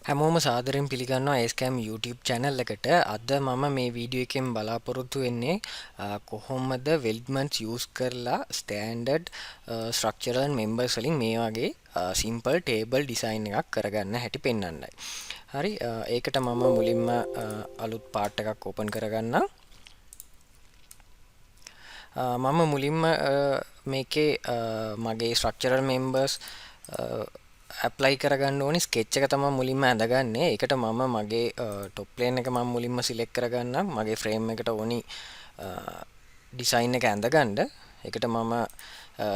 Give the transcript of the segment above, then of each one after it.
හැමෝම සාදරයෙන් පිළිගන්නවා ඒස්කෑම් YouTube channel එකට. අද මම මේ වීඩියෝ එකෙන් බලාපොරොත්තු වෙන්නේ කොහොමද වෙල්ඩ්මන්ට්ස් යූස් කරලා ස්ටෑන්ඩඩ් ස්ට්‍රක්චරල් මෙම්බර්ස් වලින් මේ වගේ සිම්පල් ටේබල් ඩිසයින් එකක් කරගන්න හැටි පෙන්වන්නයි. හරි, ඒකට මම මුලින්ම අලුත් පාර්ට් එකක් ඕපන් කරගන්නම්. මම මුලින්ම මේකේ මගේ ස්ට්‍රක්චරල් මෙම්බර්ස් ඇප්ලයි කරගන්න ඕනි ස්කෙච් එක තමයි මුලින්ම ඇඳගන්නේ. ඒකට මම මගේ টොප් ප්ලේන් එක මම මුලින්ම සිලෙක්ට් කරගන්නම්. මගේ ෆ්‍රේම් එකට ඕනි ඩිසයින් එක ඇඳගන්න. ඒකට මම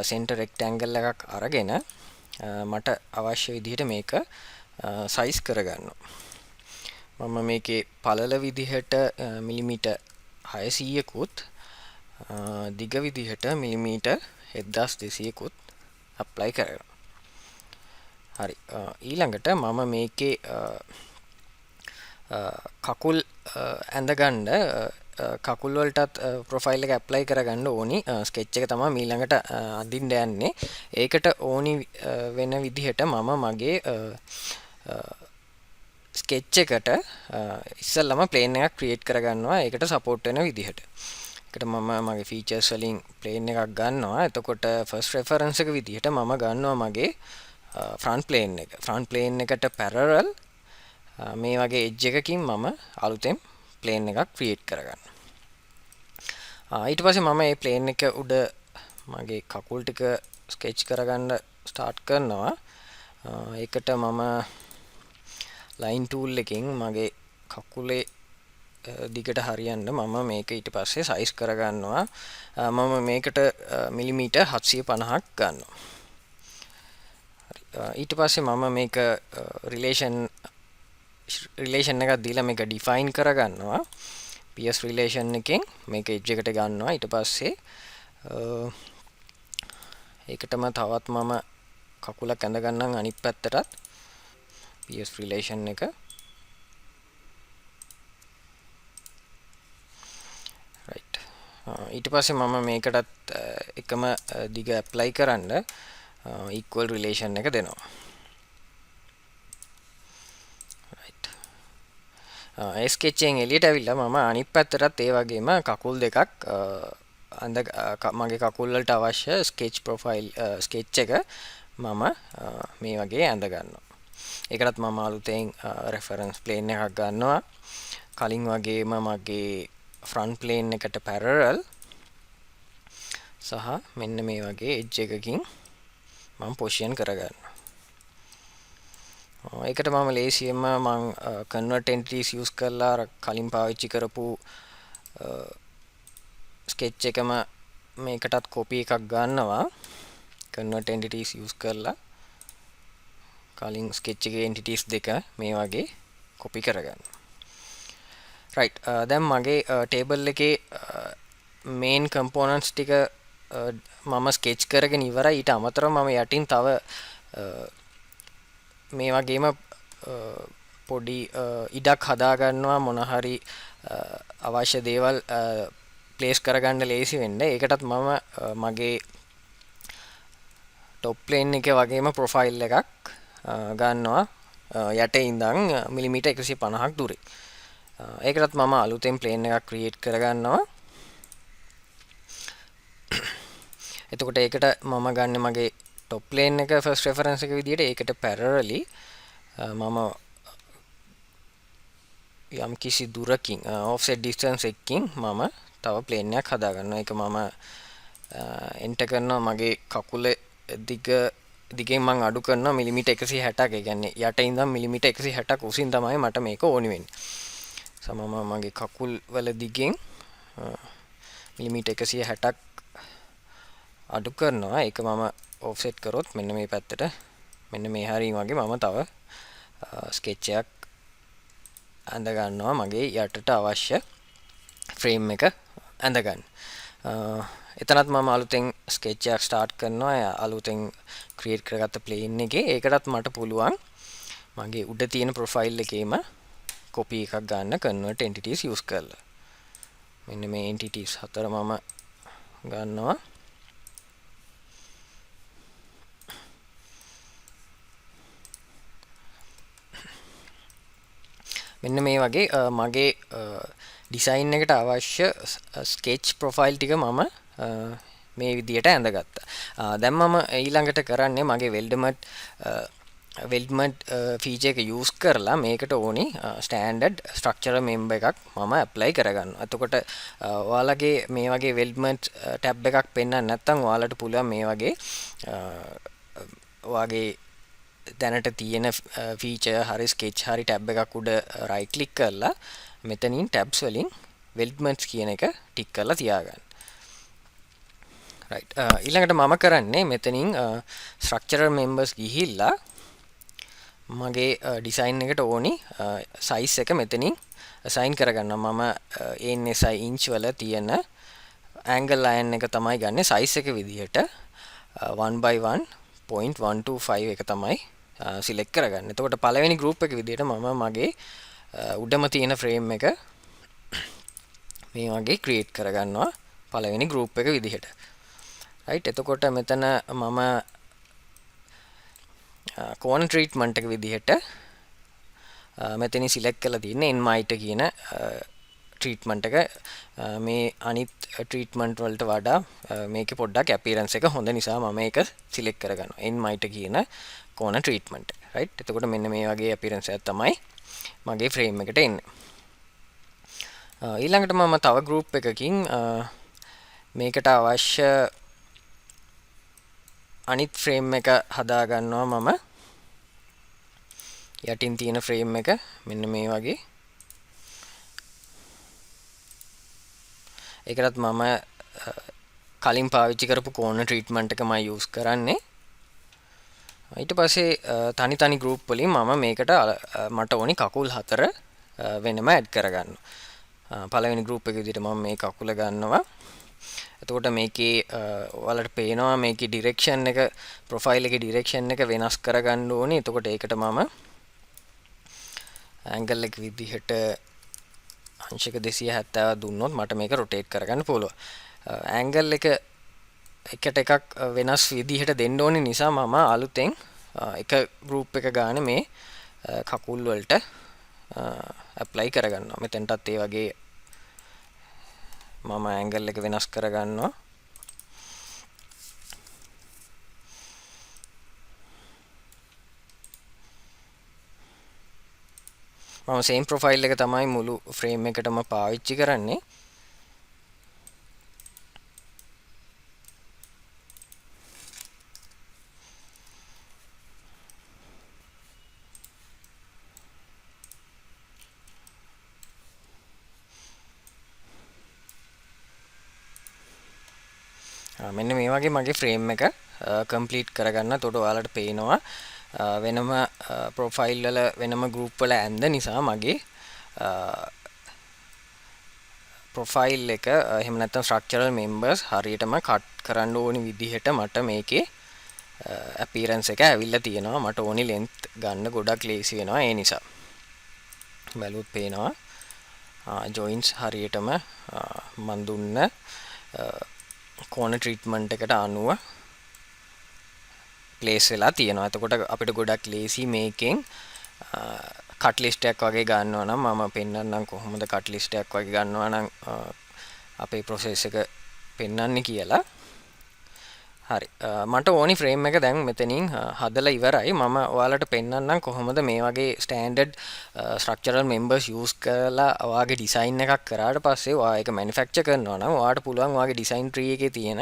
සෙන්ටර් රෙක්ටැන්ගල් එකක් අරගෙන මට අවශ්‍ය විදිහට මේක සයිස් කරගන්නවා. මම මේකේ පළල විදිහට මිලිමීටර් 600කුත් දිග විදිහට මිලිමීටර් 1200කුත් ඇප්ලයි කරගන්නවා. හරි, ඊළඟට මම මේකේ කකුල් ඇඳගන්න කකුල් වලටත් ප්‍රොෆයිල් එක ඇප්ලයි කරගන්න ඕනි ස්කෙච් එක තමයි ඊළඟට අඳින්න යන්නේ. ඒකට ඕනි වෙන විදිහට මම මගේ ස්කෙච් එකට ඉස්සෙල්ලාම ප්ලේන් එකක් ක්‍රියේට් කරගන්නවා. ඒකට සපෝට් වෙන විදිහට. ඒකට මම මගේ ෆීචර්ස් වලින් ප්ලේන් එකක් ගන්නවා. එතකොට ෆස්ට් රෙෆරන්ස් එක විදිහට මම ගන්නවා මගේ ෆ්‍රන්ට් ප්ලේන් එකට පැරලල් මේ වගේ එජ් එකකින් මම අලුතෙන් ප්ලේන් එකක් ක්‍රියේට් කරගන්නවා. ඊට පස්සේ මම මේ ප්ලේන් එක උඩ මගේ කකුල් ටික ස්කෙච් කරගන්න ස්ටාර්ට් කරනවා. ඒකට මම ලයින් ටූල් එකෙන් මගේ කකුලේ දිගට හරියන්න මම මේක ඊට පස්සේ සයිස් කරගන්නවා. මම මේකට මිලිමීටර් 750ක් ගන්නවා. ඊට පස්සේ මම මේක රිලේෂන් එකක් දීලා මේක ඩිෆයින් කරගන්නවා. PS රිලේෂන් එකෙන් මේක එජ් එකට ගන්නවා. ඊට පස්සේ ඒකටම තවත් මම කකුලක් ඇඳ ගන්නම් අනිත් පැත්තටත් PS රිලේෂන් එක. රයිට්. ඊට පස්සේ මම මේකටත් එකම දිග ඇප්ලයි කරන්න equal relation එක දෙනවා. right. ඒ ස්කෙච් එකෙන් එළියට ඇවිල්ලා මම අනිත් පැත්තටත් ඒ වගේම කකුල් දෙකක් මගේ කකුල් වලට අවශ්‍ය ස්කෙච් ප්‍රොෆයිල් ස්කෙච් එක මම මේ වගේ ඇඳ ගන්නවා. ඒකටත් මම අලුතෙන් රෙෆරන්ස් ප්ලේන් එකක් ගන්නවා. කලින් වගේම මගේ ෆ්‍රන්ට් ප්ලේන් එකට පැරලල් සහ මෙන්න මේ වගේ එජ් එකකින් මම පොසිෂන් කරගන්නවා. ඒකට මම ලේසියෙන්ම මම කන්වර්ට් එන්ටිටිස් යූස් කරලා කලින් පාවිච්චි කරපු ස්කෙච් එකම මේකටත් කොපි එකක් ගන්නවා. කන්වර්ට් එන්ටිටිස් යූස් කරලා කලින් ස්කෙච් එකේ එන්ටිටිස් දෙක මේ වගේ කොපි කරගන්නවා. රයිට්, දැන් මගේ ටේබල් එකේ මේන් කම්පොනන්ට්ස් ටික මම ස්කෙච් කරගෙන ඉවරයි. ඊට අමතරව මම යටින් තව මේ වගේම පොඩි ඉඩක් හදා ගන්නවා මොන හරි අවශ්‍ය දේවල් ප්ලේස් කරගන්න ලේසි වෙන්න. ඒකටත් මම මගේ টොප් ප්ලේන් එකේ වගේම ප්‍රොෆයිල් එකක් ගන්නවා යට ඉඳන් මිලිමීටර් 150ක් දුරේ. ඒකටත් මම අලුතෙන් ප්ලේන් එකක් ක්‍රියේට් කරගන්නවා. එතකොට ඒකට මම ගන්න මගේ টොප් ප්ලේන් එක ෆස්ට් රෙෆරන්ස් එක විදිහට ඒකට පැරලලි මම යම් කිසි දුරකින් ඔෆ්සෙට් ඩිස්ටන්ස් එකකින් මම තව ප්ලේන් එකක් හදා ගන්නවා. ඒක මම එන්ටර් කරනවා මගේ කකුලේ දිගෙන් මම අඩු කරනවා මිලිමීටර් 160ක්. ඒ කියන්නේ යට ඉඳන් මිලිමීටර් 160ක් උසින් තමයි මට මේක ඕනි වෙන්නේ. මම මගේ කකුල් වල දිගෙන් මිලිමීටර් 160ක් අඩු කරනවා. ඒක මම ඔෆ්සෙට් කරොත් මෙන්න මේ පැත්තට මෙන්න මේ හරිය වගේ මම තව ස්කෙච් එකක් ඇඳ ගන්නවා මගේ යටට අවශ්‍ය ෆ්‍රේම් එක ඇඳ ගන්න. එතනත් මම අලුතෙන් ස්කෙච් එකක් ස්ටාර්ට් කරනවා අලුතෙන් ක්‍රියේට් කරගත්ත ප්ලේන් එකේ. ඒකටත් මට පුළුවන් මගේ උඩ තියෙන ප්‍රොෆයිල් එකේම කොපි එකක් ගන්න කන්වර්ට් එන්ටිටිස් යූස් කරලා. මෙන්න මේ එන්ටිටිස් හතර මම ගන්නවා. මෙන්න මේ වගේ මගේ ඩිසයින් එකට අවශ්‍ය ස්කෙච් ප්‍රොෆයිල් ටික මම මේ විදියට ඇඳගත්තා. දැන් මම ඊළඟට කරන්නේ මගේ වෙල්ඩ්මට් ෆීචර් එක යූස් කරලා මේකට ඕනි ස්ටෑන්ඩඩ් ස්ට්‍රක්චරල් මෙම්බර් එකක් මම ඇප්ලයි කරගන්නවා. එතකොට ඔයාලගේ මේ වගේ වෙල්ඩ්මට් ටැබ් එකක් පෙන්වන්න නැත්නම් ඔයාලට පුළුවන් මේ වගේ ඔයාගේ දැනට තියෙන ෆීචර් හරි ස්කෙච් හරි ටැබ් එකක් උඩ රයිට් ක්ලික් කරලා මෙතනින් ටැබ්ස් වලින් වෙල්ඩ්මට්ස් කියන එක ටික් කරලා තියාගන්න. රයිට්. ඊළඟට මම කරන්නේ මෙතනින් ස්ට්‍රක්චරල් මෙම්බර්ස් ගිහිල්ලා මගේ ඩිසයින් එකට ඕනි සයිස් එක මෙතනින් අසයින් කරගන්නවා. මම ANSI ඉන්ච් වල තියෙන ඇන්ගල් ලයින් එක තමයි ගන්නෙ සයිස් එක විදිහට 1/1.125 එක තමයි සිලෙක්ට් කරගන්න. එතකොට පළවෙනි ගෲප් එක විදිහට මම මගේ උඩම තියෙන ෆ්‍රේම් එක මේ වගේ ක්‍රියේට් කරගන්නවා පළවෙනි ගෲප් එක විදිහට. රයිට්. එතකොට මෙතන මම කෝන ට්‍රීට්මන්ට් එක විදිහට මෙතනින් සිලෙක්ට් කරලා තියෙන්නේ එන්මයිට කියන ට්‍රීට්මන්ට් එක. මේ අනිත් ට්‍රීට්මන්ට් වලට වඩා මේකේ පොඩ්ඩක් අපියරන්ස් එක හොඳ නිසා මම ඒක සිලෙක්ට් කරගන්නවා එන්මයිට කියන කෝන ට්‍රීට්මන්ට්. රයිට්. එතකොට මෙන්න මේ වගේ අපියරන්ස් එකක් තමයි මගේ ෆ්‍රේම් එකට එන්නේ. ඊළඟට මම තව ගෲප් එකකින් මේකට අවශ්‍ය අනිත් ෆ්‍රේම් එක හදා ගන්නවා. මම යටින් තියෙන ෆ්‍රේම් එක මෙන්න මේ වගේ. ඒකටත් මම කලින් පාවිච්චි කරපු කෝන ට්‍රීට්මන්ට් එක මම යූස් කරන්නේ. ඊට පස්සේ තනි තනි ගෲප් වලින් මම මේකට මට ඕනි කකුල් 4 වෙනම ඇඩ් කරගන්නවා. පළවෙනි ගෲප් එක විදිහට මම මේ කකුල ගන්නවා. එතකොට මේකේ ඔයාලට පේනවා මේකේ ඩිරෙක්ෂන් එක ප්‍රොෆයිල් එකේ ඩිරෙක්ෂන් එක වෙනස් කරගන්න ඕනේ. එතකොට ඒකට මම ඇන්ගල් එක විදිහට අංශක 270 දුන්නොත් මට මේක රොටේට් කරගන්න පුළුවන්. ඇන්ගල් එක එකට එකක් වෙනස් විදිහට දෙන්න ඕනේ නිසා මම අලුතෙන් එක ගෲප් එක ගන්න මේ කකුල් වලට ඇප්ලයි කරගන්නවා. මෙතෙන්ටත් ඒ වගේ මම ඇන්ගල් එක වෙනස් කරගන්නවා. මම සේම් ප්‍රොෆයිල් එක තමයි මුළු ෆ්‍රේම් එකටම පාවිච්චි කරන්නේ. මෙන්න මේ වගේ මගේ ෆ්‍රේම් එක කම්ප්ලීට් කරගන්න. එතකොට ඔයාලට පේනවා වෙනම ප්‍රොෆයිල් වල වෙනම ගෲප් වල ඇඳ නිසා මගේ ප්‍රොෆයිල් එක එහෙම නැත්නම් ස්ට්‍රක්චරල් මෙම්බර්ස් හරියටම කට් කරන්න ඕනි විදිහට මට මේකේ අපියරන්ස් එක ඇවිල්ලා තියෙනවා. මට ඕනි ලෙන්ත් ගන්න ගොඩක් ලේසි වෙනවා ඒ නිසා. බැලුවොත් පේනවා ජොයින්ට්ස් හරියටම මන් දුන්න කෝන ට්‍රීට්මන්ට් එකට අනුව ප්ලේස් වෙලා තියෙනවා. එතකොට අපිට ගොඩක් ලේසි මේකෙන් කට් ලිස්ට් එකක් වගේ ගන්නවා නම් මම පෙන්නන්නම් කොහොමද කට් ලිස්ට් එකක් වගේ ගන්නවා නම් අපේ ප්‍රොසෙස් එක පෙන්වන්නේ කියලා. හරි. මට ඕනි ෆ්‍රේම් එක දැන් මෙතනින් හදලා ඉවරයි. මම ඔයාලට පෙන්වන්නම් කොහොමද මේ වගේ ස්ටෑන්ඩඩ් ස්ට්‍රක්චරල් මෙම්බර්ස් යූස් කරලා ඔයාගේ ඩිසයින් එකක් කරාට පස්සේ ඔයා ඒක මැනුෆැක්චර් කරනවා නම් ඔයාට පුළුවන් ඔයාගේ ඩිසයින් ට්‍රී එකේ තියෙන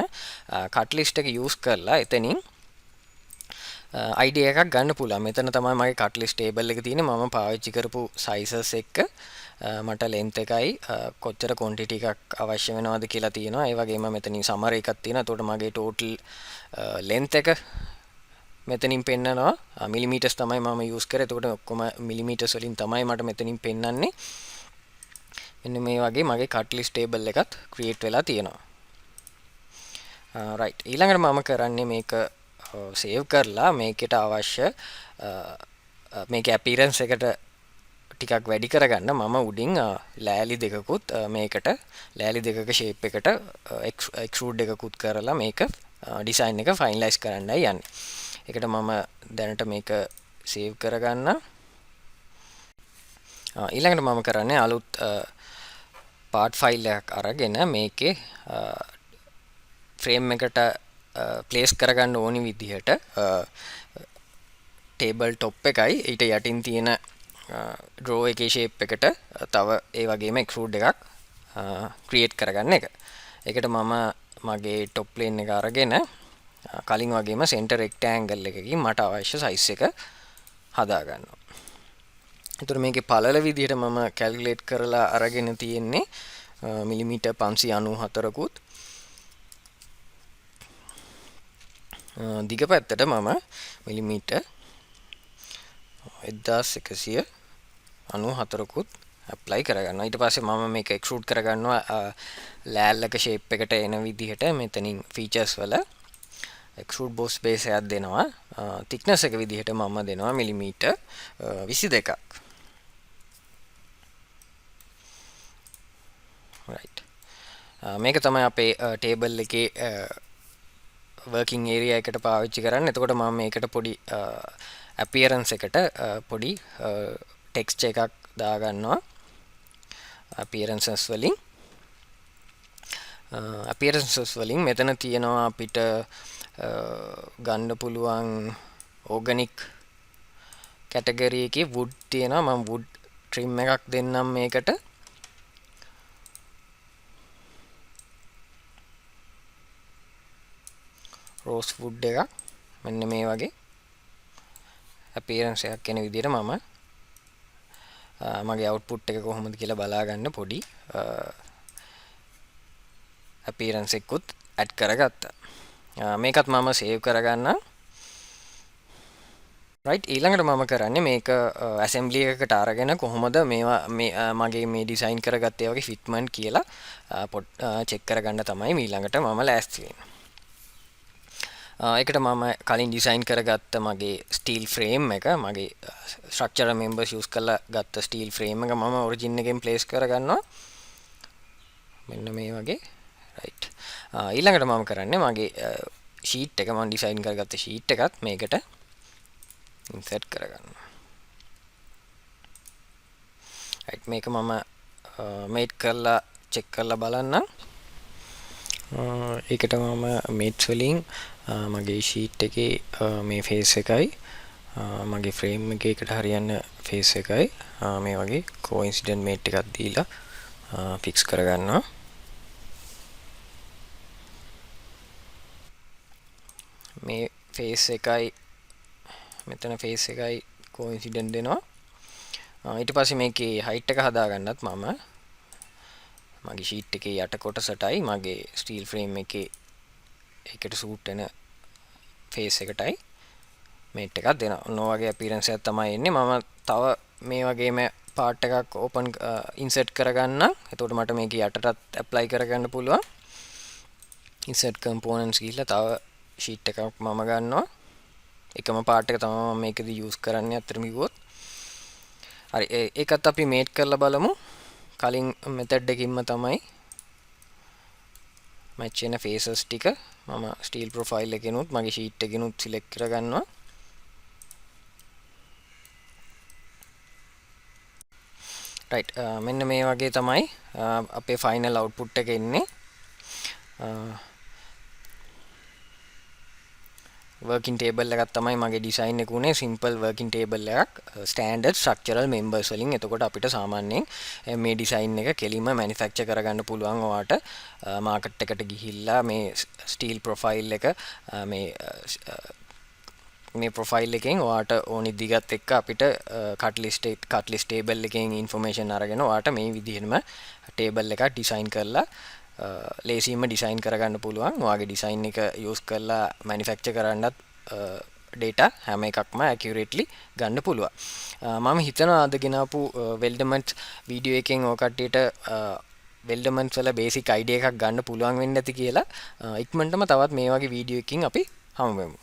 කට් ලිස්ට් එක යූස් කරලා එතනින් අයිඩියා එකක් ගන්න පුළුවන්. මෙතන තමයි මගේ කට් ලිස්ට් ටේබල් එක තියෙන්නේ. මම පාවිච්චි කරපු සයිසස් එක්ක මට ලෙන්ත් එකයි කොච්චර ක්වොන්ටිටි එකක් අවශ්‍ය වෙනවද කියලා තියෙනවා. ඒ වගේම මෙතනින් සමර එකක් තියෙනවා. එතකොට මගේ ටෝටල් ලෙන්ත් එක මෙතනින් පෙන්නනවා. මිලිමීටර්ස් තමයි මම යූස් කරේ. එතකොට ඔක්කොම මිලිමීටර්ස් වලින් තමයි මට මෙතනින් පෙන්නන්නේ. මෙන්න මේ වගේ මගේ කට් ලිස්ට් ටේබල් එකත් ක්‍රියේට් වෙලා තියෙනවා. රයිට්. ඊළඟට මම කරන්නේ මේක සේව් කරලා මේකට අවශ්‍ය මේක අපියරන්ස් එකට ටිකක් වැඩි කරගන්න මම උඩින් ලෑලි දෙකකුත් මේකට ලෑලි දෙකක ෂේප් එකට එක්ස්ට්‍රූඩ් එකකුත් කරලා මේක ඩිසයින් එක ෆයිනලයිස් කරන්නයි යන්නේ. ඒකට මම දැනට මේක සේව් කරගන්න. ඊළඟට මම කරන්නේ අලුත් පාර්ට් ෆයිල් එකක් අරගෙන මේකේ ෆ්‍රේම් එකට ප්ලේස් කරගන්න ඕනි විදිහට ටේබල් টොප් එකයි ඊට යටින් තියෙන ඩ්‍රෝ එකේ ෂේප් එකට තව ඒ වගේම එක්ස්ට්‍රූඩ් එකක් ක්‍රියේට් කරගන්න එක. ඒකට මම මගේ টොප් ප්ලේන් එක අරගෙන කලින් වගේම සෙන්ටර් රෙක්ටැන්ගල් එකකින් මට අවශ්‍ය සයිස් එක හදා ගන්නවා. එතකොට මේකේ පළල විදිහට මම කැල්කියුලේට් කරලා අරගෙන තියෙන්නේ මිලිමීටර් 594කුත් දිග පැත්තට මම මිලිමීටර් 1194කුත් ඇප්ලයි කරගන්නවා. ඊට පස්සේ මම මේක එක්ස්ට්‍රූඩ් කරගන්නවා ලෑල්ලක ෂේප් එකට එන විදිහට මෙතනින් ෆීචර්ස් වල එක්ස්ට්‍රූඩ් බොස් බේස් එකක් දෙනවා. thickness එක විදිහට මම දෙනවා මිලිමීටර් 22ක්. right. මේක තමයි අපේ ටේබල් එකේ working area එකට පාවිච්චි කරන්න. එතකොට මම මේකට පොඩි appearance එකට පොඩි texture එකක් දාගන්නවා. appearances වලින් මෙතන තියෙනවා අපිට ගන්න පුළුවන් organic category එකේ wood තියෙනවා. මම wood trim එකක් දෙන්නම් මේකට. rose wood එකක් මෙන්න මේ වගේ appearance එකක් එන විදිහට මම මගේ output එක කොහොමද කියලා බලා ගන්න පොඩි appearance එකකුත් add කරගත්තා. මේකත් මම save කරගන්නම්. right. ඊළඟට මම කරන්නේ මේක assembly එකකට අරගෙන කොහොමද මේවා මගේ මේ design කරගත්තේ වගේ fitment කියලා check කරගන්න තමයි ඊළඟට මම ලෑස්ති වෙන්නේ. ඒකට මම කලින් ඩිසයින් කරගත්ත මගේ ස්ටීල් ෆ්‍රේම් එක මගේ ස්ට්‍රක්චරල් මෙම්බර්ස් යූස් කරලා ගත්ත ස්ටීල් ෆ්‍රේම් එක මම ඔරිජින් එකෙන් ප්ලේස් කරගන්නවා. මෙන්න මේ වගේ. right. ඊළඟට මම කරන්නේ මගේ ෂීට් එක මම ඩිසයින් කරගත්ත ෂීට් එකත් මේකට ඉන්සර්ට් කරගන්නවා. right. මේක මම මේට් කරලා චෙක් කරලා බලන්නම්. ඒකට මම මේට්ස් වලින් මගේ ෂීට් එකේ මේ ෆේස් එකයි මගේ ෆ්‍රේම් එකේකට හරියන්න ෆේස් එකයි මේ වගේ කොයින්සිඩන්ට් මේට් එකක් දීලා ෆික්ස් කරගන්නවා. මේ ෆේස් එකයි මෙතන ෆේස් එකයි කොයින්සිඩන්ට් දෙනවා. ඊට පස්සේ මේකේ height එක හදාගන්නත් මම මගේ ෂීට් එකේ යට කොටසටයි මගේ ස්ටීල් ෆ්‍රේම් එකේ ඒකට සූට් වෙන ෆේස් එකටයි මේට් එකක් දෙනවා. ඔන්න ඔය වගේ අපියරන්ස් එකක් තමයි එන්නේ. මම තව මේ වගේම පාර්ට් එකක් ඕපන් ඉන්සර්ට් කරගන්න. එතකොට මට මේක යටටත් ඇප්ලයි කරගන්න පුළුවන්. ඉන්සර්ට් කම්පෝනන්ට්ස් ගිහිල්ලා තව ෂීට් එකක් මම ගන්නවා. එකම පාර්ට් එක තමයි මම මේකදී යූස් කරන්නේ අතරම කිව්වොත්. හරි ඒකත් අපි මේට් කරලා බලමු. කලින් මෙතඩ් එකකින්ම තමයි මැච් වෙන ෆේසස් ටික මම ස්ටීල් ප්‍රොෆයිල් එකෙනුත් මගේ ෂීට් එකෙනුත් සිලෙක්ට් කරගන්නවා. right. මෙන්න මේ වගේ තමයි අපේ ෆයිනල් අවුට්පුට් එක එන්නේ. working table එකක් තමයි මගේ ඩිසයින් එක උනේ. simple working table එකක් standard structural members වලින්. එතකොට අපිට සාමාන්‍යයෙන් මේ ඩිසයින් එක කෙලින්ම manufacture කරගන්න පුළුවන්. ඔයාට මාකට් එකට ගිහිල්ලා මේ steel profile එක මේ ප්‍රොෆයිල් එකෙන් ඔයාට ඕනි දිගත් එක්ක අපිට කට් ලිස්ට් ටේබල් එකෙන් ඉන්ෆර්මේෂන් අරගෙන ඔයාට මේ විදිහටම ටේබල් එකක් ඩිසයින් කරලා ලේසියෙන්ම ඩිසයින් කරගන්න පුළුවන්. ඔයාගේ ඩිසයින් එක යූස් කරලා මැනුෆැක්චර් කරන්නත් data හැම එකක්ම accurately ගන්න පුළුවන්. මම හිතනවා අද ගෙනාපු weldments වීඩියෝ එකෙන් ඔය කට්ටියට weldments වල basic idea එකක් ගන්න පුළුවන් වෙන්න ඇති කියලා. ඉක්මනටම තවත් මේ වගේ වීඩියෝ එකකින් අපි හමු වෙමු.